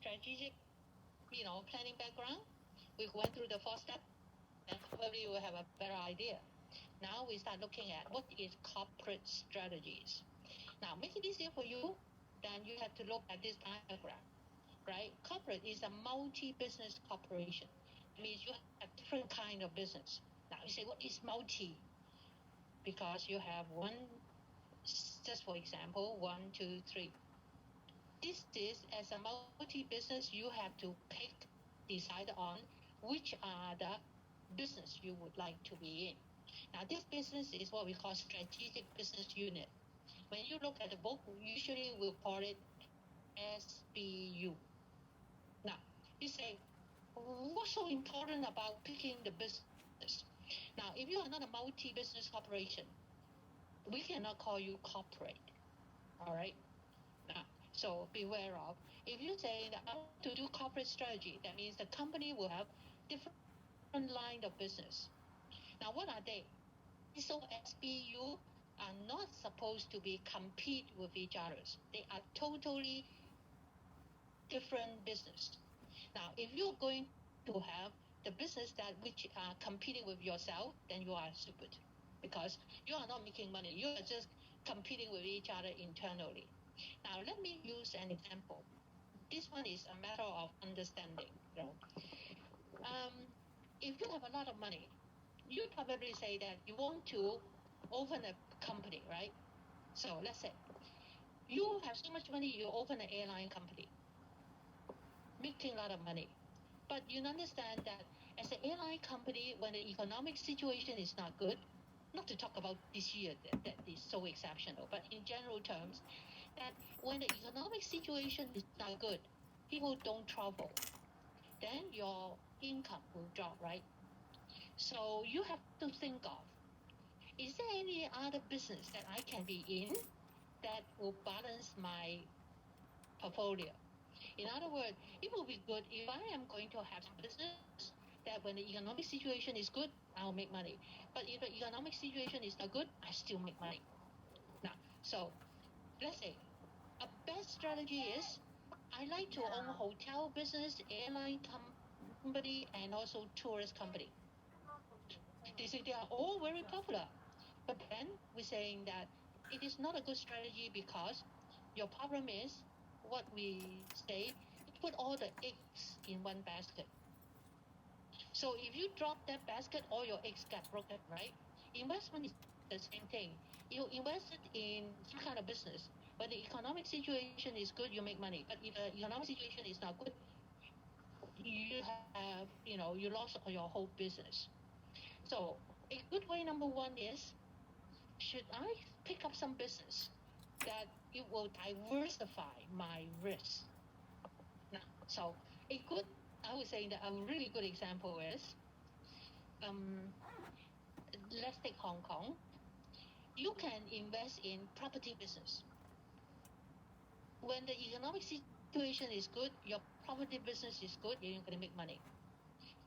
strategic, planning background, we went through the 4 steps, and probably you will have a better idea. Now we start looking at what is corporate strategies. Now, make it easier for you, then you have to look at this diagram, right? Corporate is a multi-business corporation. It means you have different kind of business. Now you say, what is multi? Because you have one, just for example, 1, 2, 3. This is, as a multi-business, you have to decide on which are the business you would like to be in. Now, this business is what we call strategic business unit. When you look at the book, usually we'll call it SBU. Now, you say, what's so important about picking the business? Now, if you are not a multi-business corporation, we cannot call you corporate. All right? Now, so beware of. If you say that I want to do corporate strategy, that means the company will have different line of business. Now, what are they? So SBU are not supposed to be compete with each other. They are totally different business. Now, if you're going to have the business that which are competing with yourself, then you are stupid, because you are not making money. You are just competing with each other internally. Now, let me use an example. This one is a matter of understanding. If you have a lot of money, you probably say that you want to open a company, right? So let's say you have so much money, you open an airline company, making a lot of money. But you understand that as an airline company, when the economic situation is not good, not to talk about this year that is so exceptional, but in general terms, that when the economic situation is not good, people don't travel, then your income will drop, right? So you have to think of, is there any other business that I can be in that will balance my portfolio? In other words, it will be good if I am going to have some business that when the economic situation is good, I'll make money. But if the economic situation is not good, I still make money. Now, so let's say a best strategy is I like to own hotel business, airline company, and also tourist company. They say they are all very popular. But then we're saying that it is not a good strategy because your problem is what we say, you put all the eggs in one basket. So if you drop that basket, all your eggs get broken, right? Investment is the same thing. You invested in some kind of business. When the economic situation is good, you make money. But if the economic situation is not good, you have, you lost your whole business. So a good way, number one, is should I pick up some business that it will diversify my risk? Now, so I would say that a really good example is, let's take Hong Kong. You can invest in property business. When the economic situation is good, your property business is good, you're going to make money.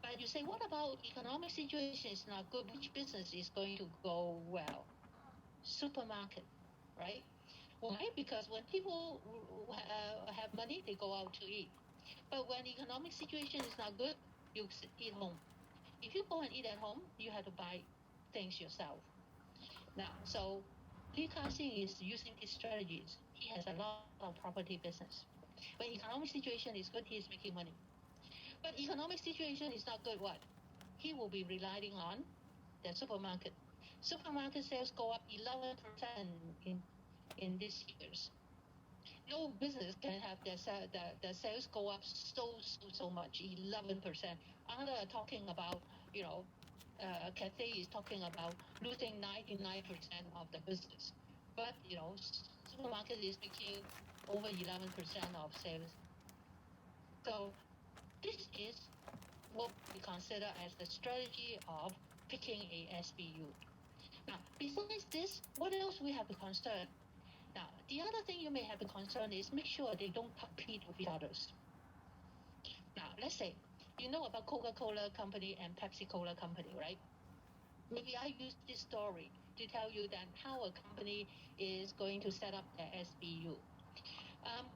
But you say, what about economic situation is not good? Which business is going to go well? Supermarket, right? Why? Because when people have money, they go out to eat. But when economic situation is not good, you eat home. If you go and eat at home, you have to buy things yourself. Now, so Lee Ka-shing is using these strategies. He has a lot of property business. When economic situation is good, he is making money. But economic situation is not good, what? He will be relying on the supermarket. Supermarket sales go up 11% in these years. No business can have the sales go up so much, 11%. Others are talking about, Cathay is talking about losing 99% of the business. But, supermarket is making over 11% of sales. So this is what we consider as the strategy of picking a SBU. Now, besides this, what else we have to consider? Now, the other thing you may have to concern is make sure they don't compete with each other. Now, let's say you know about Coca-Cola company and Pepsi-Cola company, right? Maybe I use this story to tell you that how a company is going to set up their SBU.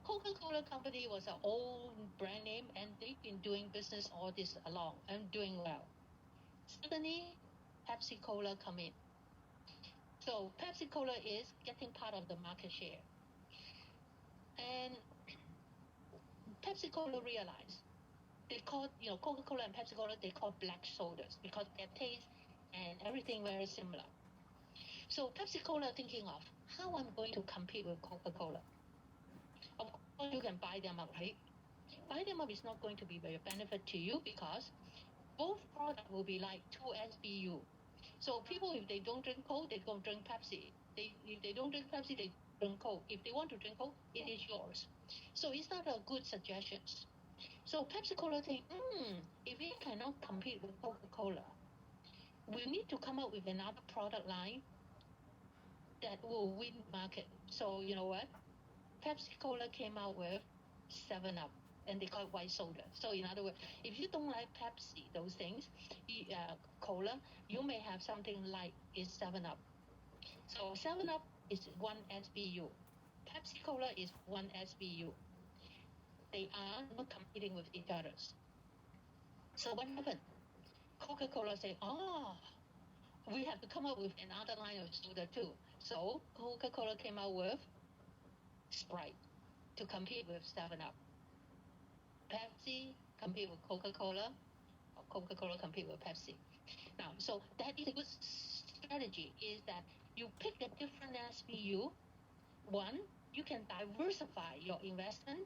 Coca-Cola company was an old brand name, and they've been doing business all this along and doing well. Suddenly, Pepsi Cola come in. So Pepsi Cola is getting part of the market share. And Pepsi Cola realized they call, Coca-Cola and Pepsi Cola, they call black sodas because their taste and everything very similar. So Pepsi Cola thinking of how I'm going to compete with Coca-Cola. Of course, you can buy them up, right? Buy them up is not going to be very benefit to you because both product will be like 2 SBU. So people, if they don't drink Coke, they don't drink Pepsi. If they don't drink Pepsi, they drink Coke. If they want to drink Coke, it is yours. So it's not a good suggestion. So Pepsi Cola think, if we cannot compete with Coca-Cola, we need to come up with another product line that will win market. So you know what? Pepsi Cola came out with 7-Up, and they call it white soda. So in other words, if you don't like Pepsi, those things, cola, you may have something like is 7-Up. So 7-Up is 1 SBU. Pepsi Cola is 1 SBU. They are not competing with each other. So what happened? Coca-Cola said, we have to come up with another line of soda too. So Coca-Cola came out with Sprite to compete with 7-Up. Pepsi compete with Coca-Cola, or Coca-Cola compete with Pepsi. Now, so that is a good strategy, is that you pick a different SBU. One, you can diversify your investment.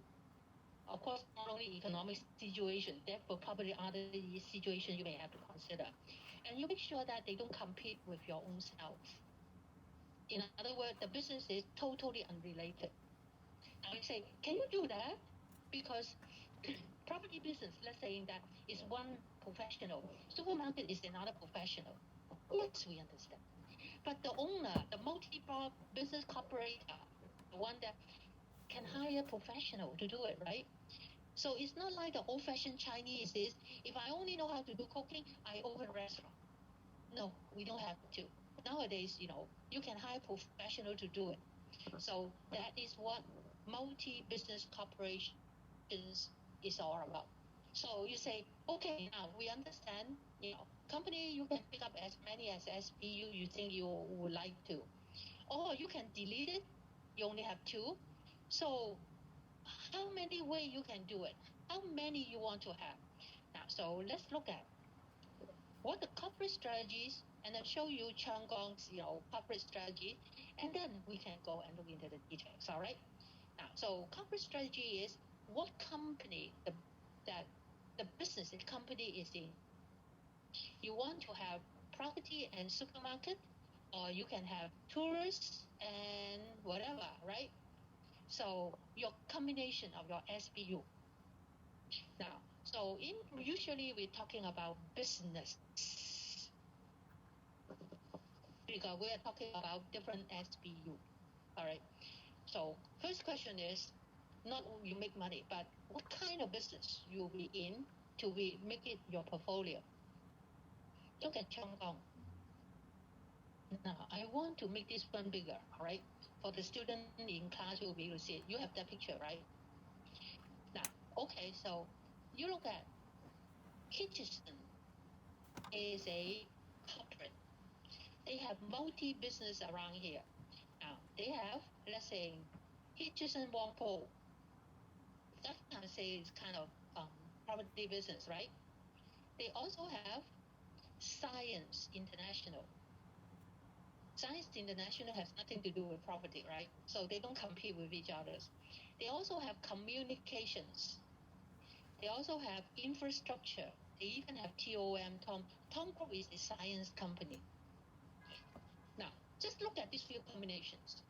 Of course, not only economic situation, therefore probably other situations you may have to consider. And you make sure that they don't compete with your own self. In other words, the business is totally unrelated. Now you say, can you do that? Because property business, let's say that is one professional. Supermarket is another professional. Yes, we understand. But the owner, the multi-business corporator, the one that can hire professional to do it, right? So it's not like the old-fashioned Chinese is, if I only know how to do cooking, I open a restaurant. No, we don't have to. Nowadays, you can hire professional to do it. So that is what multi-business corporations is all about. So you say, okay, now we understand, company you can pick up as many as SBU you think you would like to. Or you can delete it, you only have 2. So how many way you can do it? How many you want to have? Now, so let's look at what the corporate strategies, and then show you Chang Gong's, corporate strategy, and then we can go and look into the details. All right. Now, so corporate strategy is what company that the business the company is in. You want to have property and supermarket, or you can have tourists and whatever, right? So your combination of your SBU. Now, so usually we're talking about business, because we are talking about different SBU. All right. So first question is not you make money, but what kind of business you'll be in to make it your portfolio. Look at Chong Kong. Now, I want to make this one bigger, all right? For the student in class, you'll be able to see it. You have that picture, right? Now, okay, so you look at Hitchison is a corporate. They have multi-business around here. Now, they have, let's say, Hitchison Wangpo. That kind of say is kind of property business, right? They also have Science International. Science International has nothing to do with property, right? So they don't compete with each other. They also have communications. They also have infrastructure. They even have TOM. Tom Group is a science company. Now, just look at these few combinations.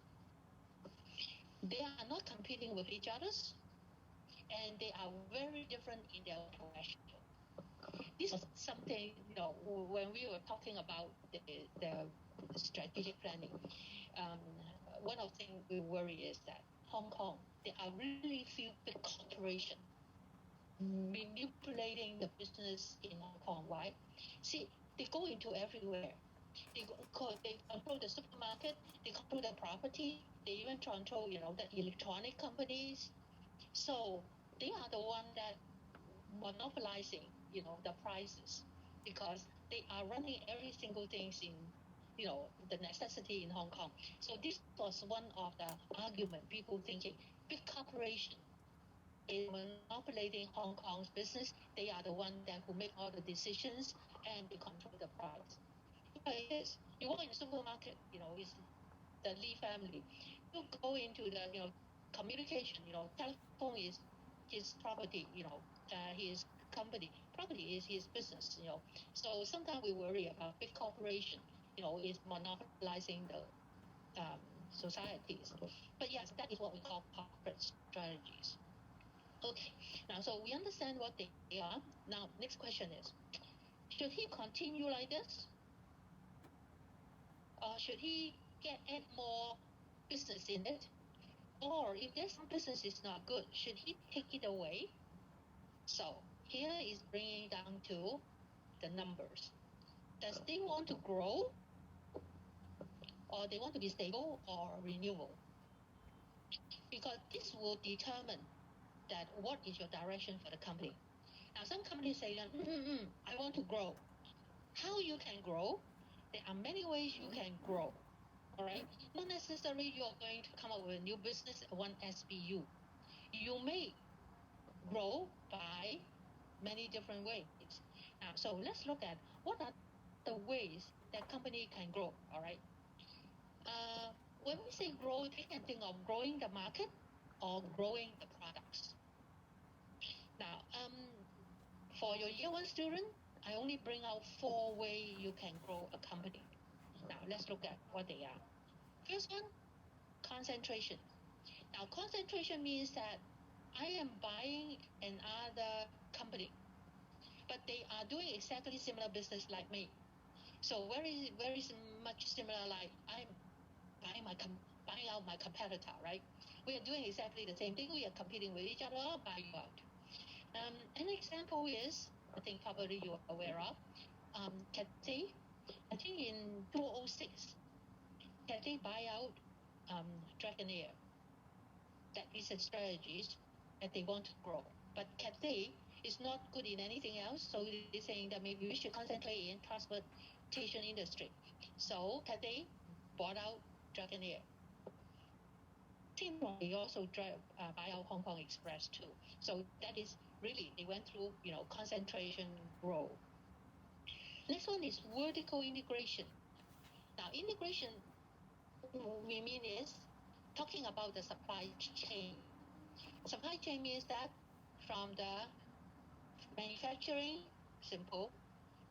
They are not competing with each other, and they are very different in their profession. This is something, when we were talking about the strategic planning, one of the things we worry is that Hong Kong, there are really few big corporations manipulating the business in Hong Kong. Why? See, they go into everywhere. They control the supermarket, they control the property, They even control, the electronic companies. So they are the one that monopolizing, the prices because they are running every single things in, the necessity in Hong Kong. So this was one of the argument people thinking big corporation is monopolizing Hong Kong's business. They are the one that who make all the decisions and they control the price. Yeah, it is. You walk in the supermarket, it's the Lee family. You go into the, communication, telephone is his property, his company. Property is his business, So sometimes we worry about big corporation, is monopolizing the societies. But yes, that is what we call corporate strategies. Okay, now so we understand what they are. Now, next question is, should he continue like this? Or should he add more business in it? Or if there's some business is not good, should he take it away? So here is bringing down to the numbers. Does they want to grow, or they want to be stable or renewable? Because this will determine that what is your direction for the company. Now, some companies say that, I want to grow. How you can grow? There are many ways you can grow. All right, not necessarily you are going to come up with a new business, one SBU. You may grow by many different ways. Now, so let's look at what are the ways that company can grow. All right. When we say grow, they can think of growing the market or growing the products. Now, for your year one student, I only bring out 4 ways you can grow a company. Now, let's look at what they are. First one, concentration. Now, concentration means that I am buying another company, but they are doing exactly similar business like me. So very, very much similar. Like I'm buying out my competitor, right? We are doing exactly the same thing. We are competing with each other. Buy you out. An example is, I think probably you are aware of, Cathay. I think in 2006, Cathay buy out Dragonair. That is a strategy that they want to grow. But Cathay is not good in anything else, so they're saying that maybe we should concentrate in transportation industry. So Cathay bought out Dragonair. They also buy out Hong Kong Express too. So that is really, they went through, concentration growth. Next one is vertical integration. Now, integration, we mean is talking about the supply chain. Supply chain means that from the manufacturing, simple,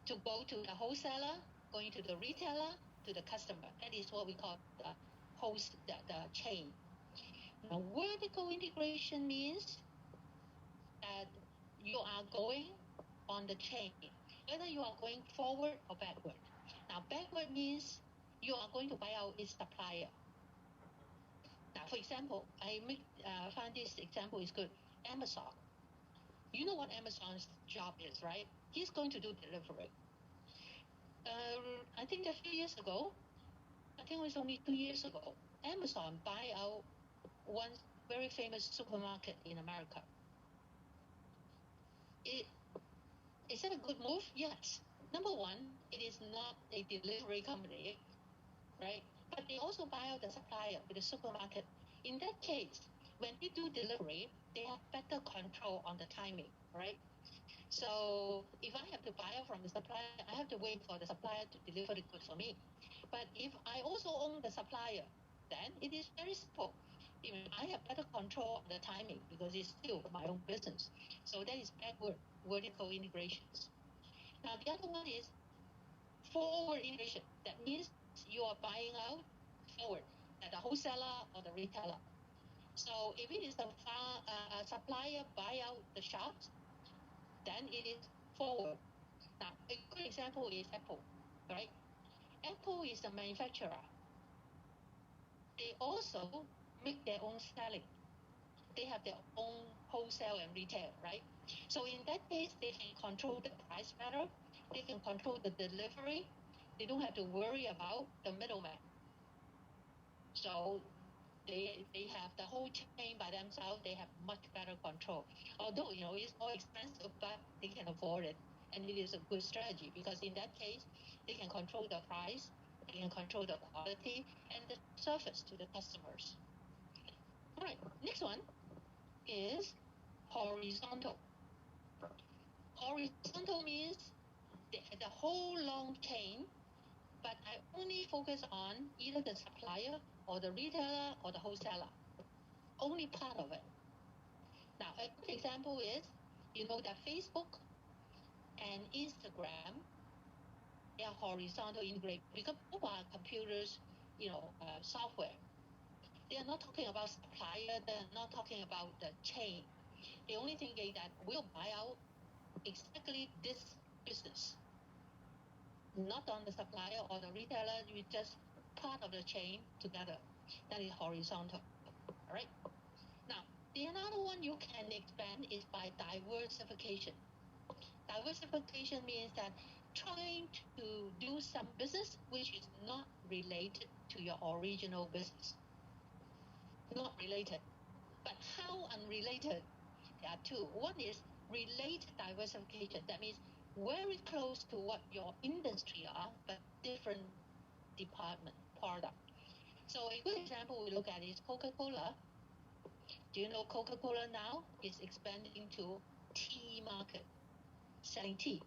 to go to the wholesaler, going to the retailer, to the customer. That is what we call the chain. Now, vertical integration means that you are going on the chain, whether you are going forward or backward. Now, backward means you are going to buy out its supplier. Now, for example, I find this example is good. Amazon. You know what Amazon's job is, right? He's going to do delivery. I think a few years ago, I think it was only 2 years ago, Amazon buy out one very famous supermarket in America. Is that a good move? Yes. Number one, it is not a delivery company, right? But they also buy out the supplier with the supermarket. In that case, when they do delivery, they have better control on the timing, right? So if I have to buy out from the supplier, I have to wait for the supplier to deliver the goods for me. But if I also own the supplier, then it is very simple. I have better control of the timing because it's still my own business. So that is backward vertical integrations. Now the other one is forward integration. That means you are buying out forward at the wholesaler or the retailer. So if it is a supplier buy out the shops, then it is forward. Now, a good example is Apple, right? Apple is a manufacturer. They also make their own selling. They have their own wholesale and retail, right? So in that case, they can control the price better. They can control the delivery. They don't have to worry about the middleman. So They have the whole chain by themselves. They have much better control. Although it's more expensive, but they can afford it, and it is a good strategy because in that case, they can control the price, they can control the quality and the service to the customers. All right, next one is horizontal. Horizontal means the whole long chain, but I only focus on either the supplier or the retailer or the wholesaler. Only part of it. Now, a good example is, that Facebook and Instagram, they are horizontal integrated because both are computers, software. They are not talking about supplier. They are not talking about the chain. The only thing is that we'll buy out exactly this business, not on the supplier or the retailer. We just part of the chain together. That is horizontal. All right. Now, the another one you can expand is by diversification. Diversification means that trying to do some business which is not related to your original business. Not related. But how unrelated? There are two. One is related diversification. That means very close to what your industry are, but different department, product. So a good example we look at is Coca-Cola. Do you know Coca-Cola now is expanding to tea market, selling tea.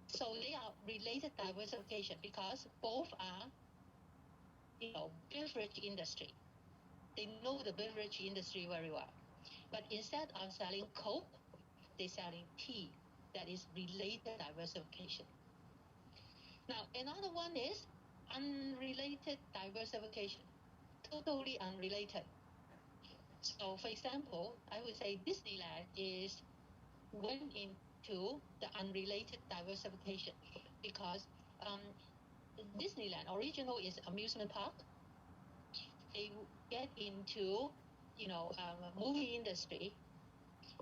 So they are related diversification because both are, beverage industry. They know the beverage industry very well. But instead of selling Coke, they're selling tea. That is related diversification. Now, another one is unrelated diversification. Totally unrelated. So, for example, I would say Disneyland went into the unrelated diversification because Disneyland original is amusement park. They get into movie industry,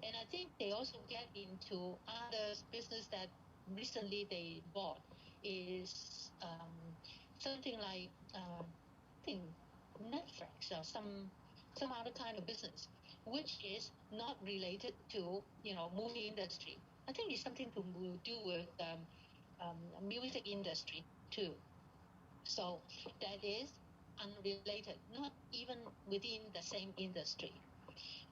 and I think they also get into other business that recently they bought is something like I think Netflix or some other kind of business, which is not related to movie industry. I think it's something to do with music industry too. So that is unrelated, not even within the same industry.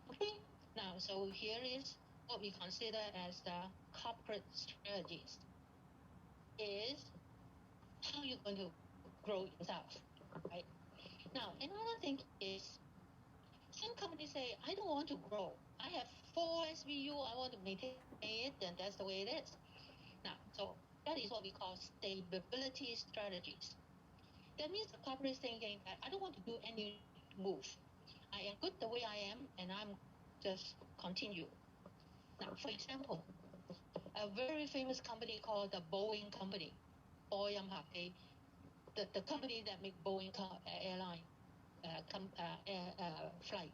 Okay, now so here is what we consider as the corporate strategies. Is how you're going to grow yourself, right? Now another thing is some companies say, I don't want to grow. I have 4 SBU, I want to maintain it, and that's the way it is. Now, so that is what we call stability strategies. That means the corporate is thinking that I don't want to do any move. I am good the way I am, and I'm just continue. Now, for example, a very famous company called the Boeing Company, the company that make Boeing airline flight.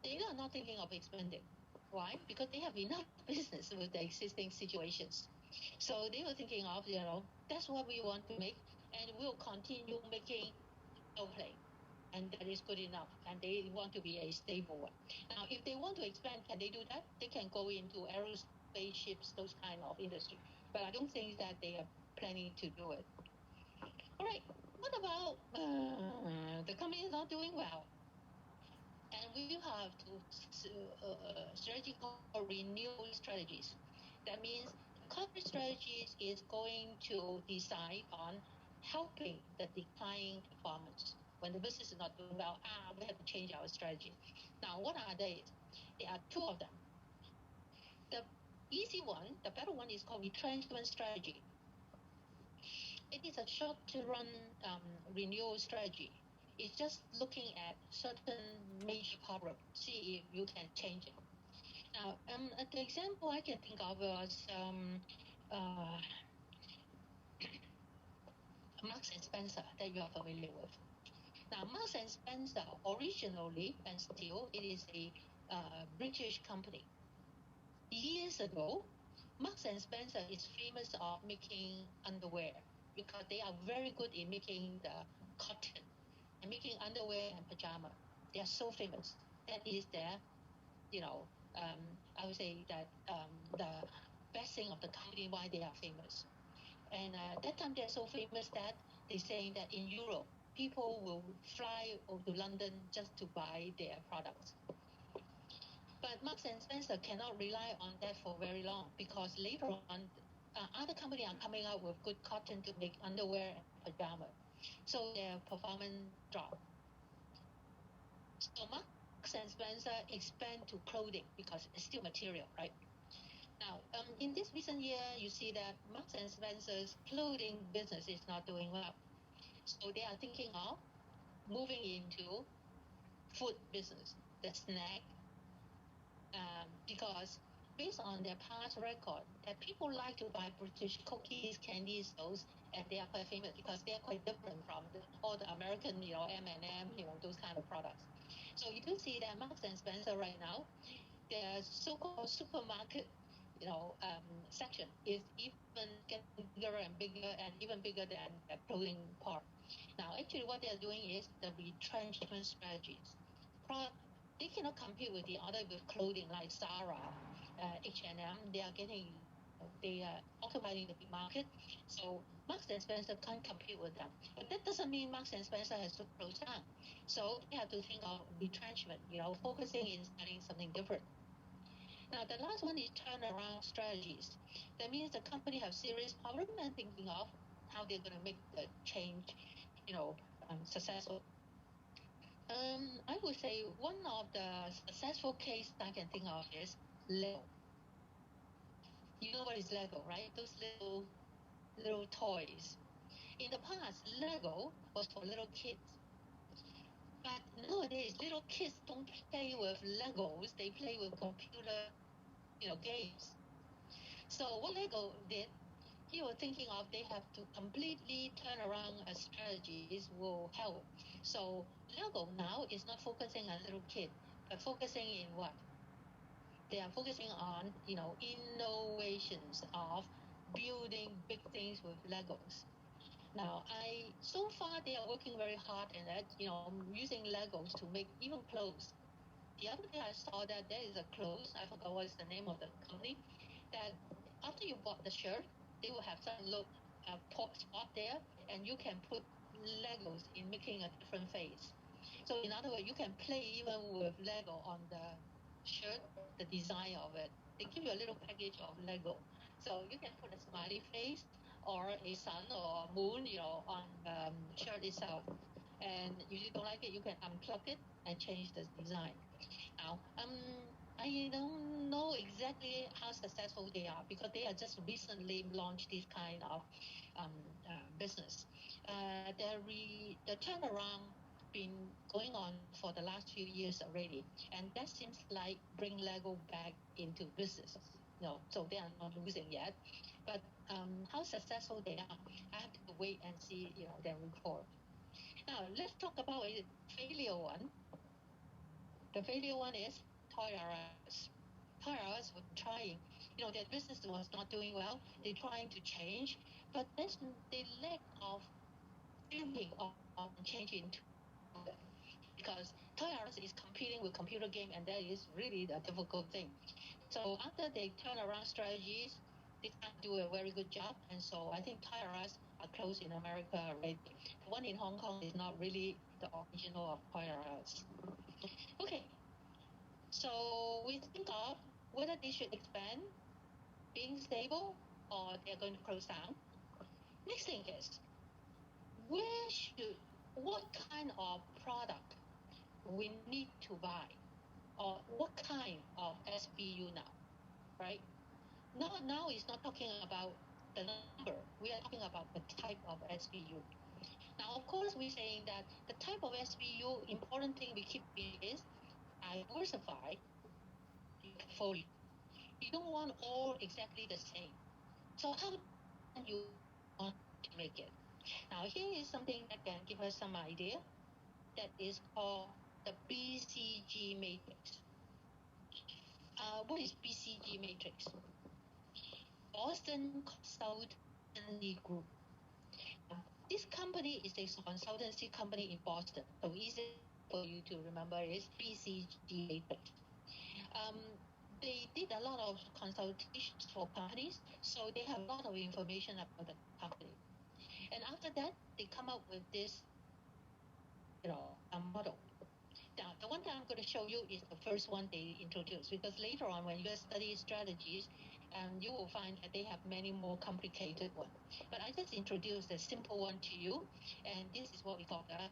They are not thinking of expanding. Why? Because they have enough business with the existing situations. So they were thinking of, that's what we want to make, and we'll continue making airplane. And that is good enough. And they want to be a stable one. Now, if they want to expand, can they do that? They can go into aerospace ships, those kind of industry. But I don't think that they are planning to do it. All right. What about the company is not doing well? And we have to strategy called renewal strategies. That means corporate strategies is going to decide on helping the declining performance. When the business is not doing well, we have to change our strategy. Now, what are they? There are two of them. The easy one, the better one is called retrenchment strategy. It is a short-run renewal strategy. It's just looking at certain major problems, see if you can change it. Now, the example I can think of was Marks and Spencer that you are familiar with. Now, Marks and Spencer originally and still it is a British company. Years ago, Marks and Spencer is famous of making underwear because they are very good in making the cotton and making underwear and pajama. They are so famous. That is their, you know, I would say that the best thing of the company why they are famous. And that time they're so famous that they're saying that in Europe, people will fly over to London just to buy their products. But Marks and Spencer cannot rely on that for very long because later on, other companies are coming out with good cotton to make underwear and pajama. So their performance drop. So Marks and Spencer expand to clothing because it's still material, right? Now, in this recent year, you see that Marks and Spencer's clothing business is not doing well. So they are thinking of moving into food business, the snack, because based on their past record, that people like to buy British cookies, candies, those, and they are quite famous because they are quite different from all the American, M&M, those kind of products. So you do see that Marks and Spencer right now, their so-called supermarket, section is even getting bigger and bigger and even bigger than the clothing part. Now, actually, what they are doing is the retrenchment strategies. They cannot compete with the other with clothing like Zara, H&M. They are occupying the big market. So Marks and Spencer can't compete with them. But that doesn't mean Marks and Spencer has to close down. So they have to think of retrenchment, focusing in selling something different. Now, the last one is turnaround strategies. That means the company have serious problem and thinking of how they're going to make the change, successful. I would say one of the successful case I can think of is Lego. You know what is Lego, right? Those little toys. In the past, Lego was for little kids. But nowadays, little kids don't play with Legos. They play with computer, games. So what Lego did, he was thinking of they have to completely turn around strategies will help. So Lego now is not focusing on little kid, but focusing in what? They are focusing on, innovations of building big things with Legos. Now, so far they are working very hard in it, using Legos to make even clothes. The other day I saw that there is a clothes, I forgot what is the name of the company, that after you bought the shirt, they will have some little spot there, and you can put Legos in making a different face. So in other words, you can play even with Lego on the shirt, the design of it. They give you a little package of Lego. So you can put a smiley face or a sun or a moon, on the shirt itself. And if you don't like it, you can unplug it and change the design. Now, I don't know exactly how successful they are because they are just recently launched this kind of um, business. The turnaround been going on for the last few years already, and that seems like bring Lego back into business. So they are not losing yet, but how successful they are, I have to wait and see, their report. Now let's talk about a failure one. The failure one is Toys R Us. Toys R Us were trying, their business was not doing well. They're trying to change, but there's the lack of thinking on changing to it. Because Toys R Us is competing with computer game, and that is really a difficult thing. So after they turn around strategies, they can't do a very good job, and so I think Toys R Us are closed in America already. The one in Hong Kong is not really the original of Toys R Us. Okay, so we think of whether they should expand, being stable, or they're going to close down. Next thing is, what kind of product we need to buy, or what kind of SBU now, right? Now it's not talking about the number. We are talking about the type of SBU. Now, of course, we're saying that the type of SBU, important thing we keep in is diversify your portfolio. You don't want all exactly the same. So how can you want to make it? Now, here is something that can give us some idea that is called the BCG matrix. What is BCG matrix? Boston Consultancy Group. This company is a consultancy company in Boston. So easy for you to remember is BCG Matrix. Um, they did a lot of consultations for companies, so they have a lot of information about the company. And after that, they come up with this, a model. Now, the one that I'm going to show you is the first one they introduced, because later on when you study strategies, you will find that they have many more complicated ones. But I just introduced a simple one to you, and this is what we call the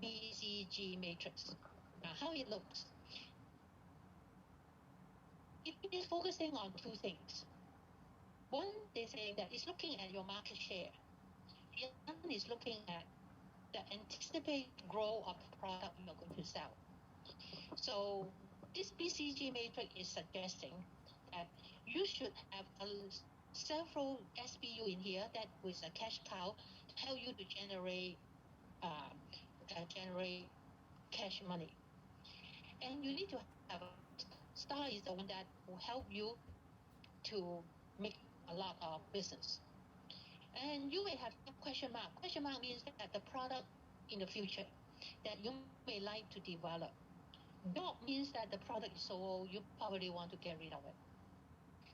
BCG matrix. Now, how it looks. It is focusing on two things. One, they say that it's looking at your market share. The other one is looking at the anticipated growth of the product you're going to sell. So this BCG matrix is suggesting that you should have several SBU in here that with a cash cow to help you to generate cash money. And you need to have a star is the one that will help you to make a lot of business. And you may have some question mark. Question mark means that the product in the future that you may like to develop. Dog means that the product is so old, you probably want to get rid of it.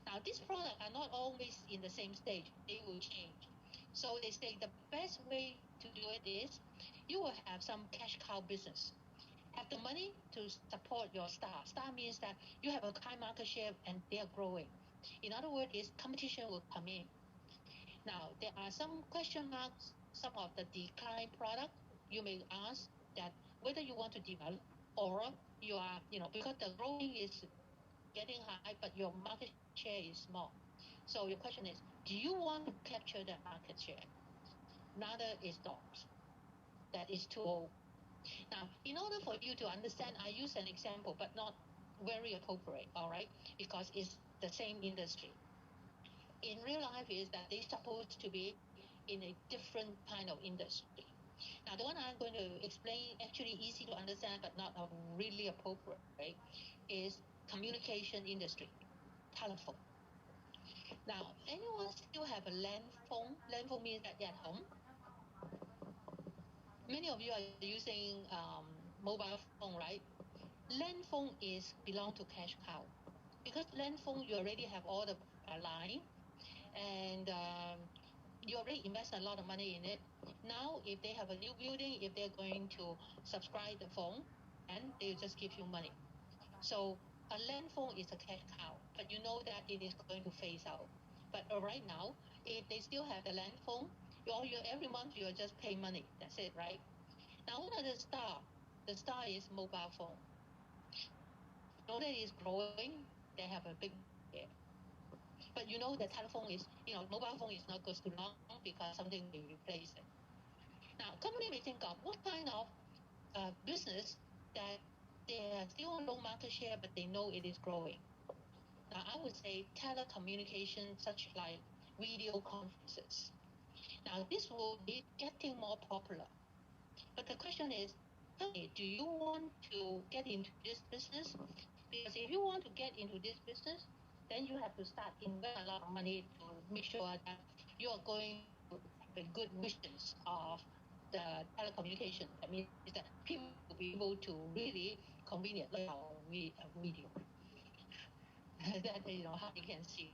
Now, these products are not always in the same stage. They will change. So they say the best way to do it is you will have some cash cow business. Have the money to support your star. Star means that you have a high market share and they are growing. In other words, is competition will come in. Now, there are some question marks, some of the decline product. You may ask that whether you want to develop or you are, because the growing is getting high, but your market share is small. So your question is, do you want to capture that market share? Another is dogs. That is too old. Now, in order for you to understand, I use an example, but not very appropriate, all right? Because it's the same industry. In real life is that they're supposed to be in a different kind of industry. Now, the one I'm going to explain, actually easy to understand, but not really appropriate, right, is communication industry, telephone. Now, anyone still have a land phone? Land phone means that you're at home. Many of you are using mobile phone, right? Land phone is belong to cash cow because land phone you already have all the line and you already invest a lot of money in it. Now, if they have a new building, if they're going to subscribe the phone, and they just give you money. So a land phone is a cash cow, but you know that it is going to phase out. But right now, if they still have the land phone, every month you just pay money. That's it, right? Now, what are the star? The star is mobile phone. You know that it's growing. They have a big share. But you know the telephone is, mobile phone is not goes too long because something will replace it. Now, company may think of what kind of business that they are still low market share, but they know it is growing. Now, I would say telecommunication, such like video conferences. Now, this will be getting more popular. But the question is, tell me, do you want to get into this business? Because if you want to get into this business, then you have to start invest a lot of money to make sure that you are going to have a good visions of the telecommunication. That means that people will be able to really convenient look our video. That how you can see.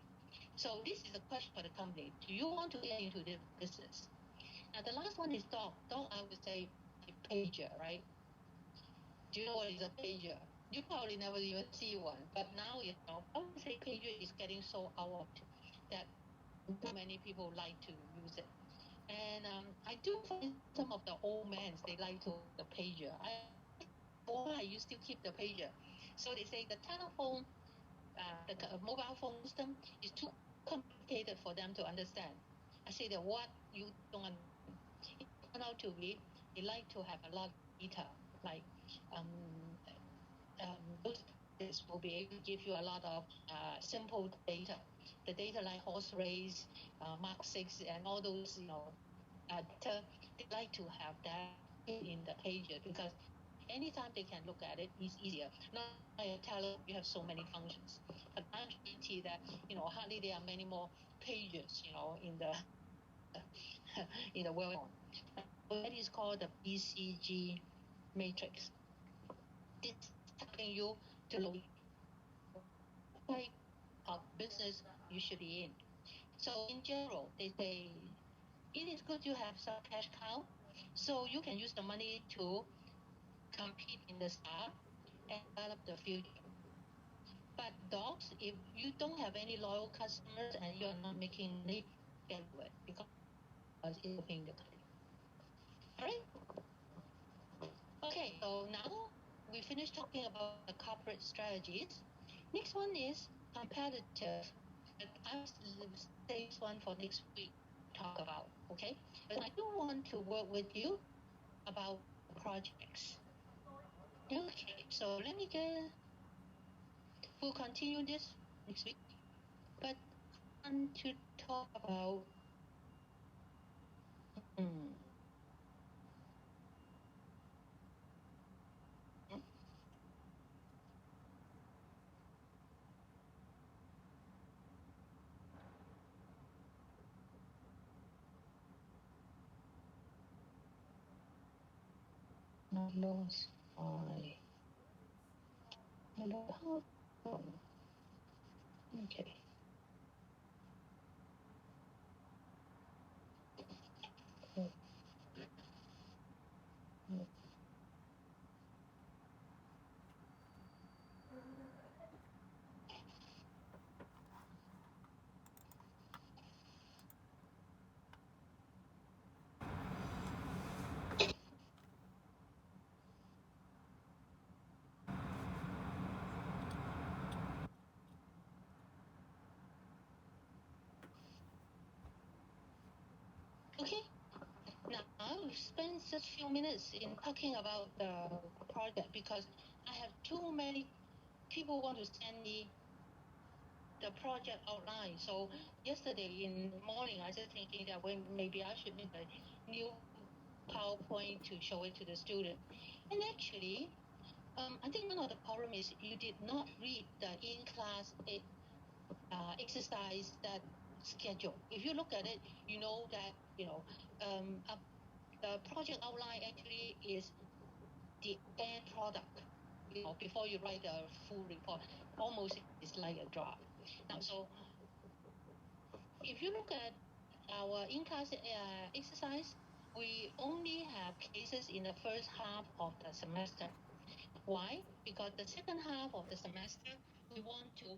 So this is a question for the company. Do you want to get into this business? Now the last one is dog. Dog, I would say a pager, right? Do you know what is a pager? You probably never even see one, but now I would say pager is getting so out that not many people like to use it. And I do find some of the old men they like to the pager. Why you still keep the pager? So they say the telephone, the mobile phone system is too complicated for them to understand. I say that what you don't understand. It turned out to be they like to have a lot of data, like um, those will be able to give you a lot of simple data. The data like horse race, Mark 6, and all those, data, they like to have that in the pages because anytime they can look at it, it's easier. Not like a telephone, you have so many functions. But I'm guarantee that, hardly there are many more pages, in the in the world. That is called the BCG matrix. This is helping you to know what type of business you should be in. So in general, they say it is good to have some cash cow, so you can use the money to compete in the start and develop the future. But dogs, if you don't have any loyal customers and you are not making money, get rid of it because it's helping the company. All right. Okay, so now we finished talking about the corporate strategies. Next one is competitive. But I'll save this one for next week to talk about, okay? But I do want to work with you about projects. Okay, so let me get. We'll continue this next week. But I want to talk about. Hmm, not lost by. How? Oh, okay. Okay. Now we've spent just a few minutes in talking about the project because I have too many people want to send me the project outline. So yesterday in the morning, I was just thinking that maybe I should make a new PowerPoint to show it to the student. And actually, I think one of the problem is you did not read the in-class exercise that schedule. If you look at it, you know that the project outline actually is the end product. Before you write the full report, almost it's like a draft. Now, so if you look at our in-class exercise, we only have cases in the first half of the semester. Why? Because the second half of the semester, we want to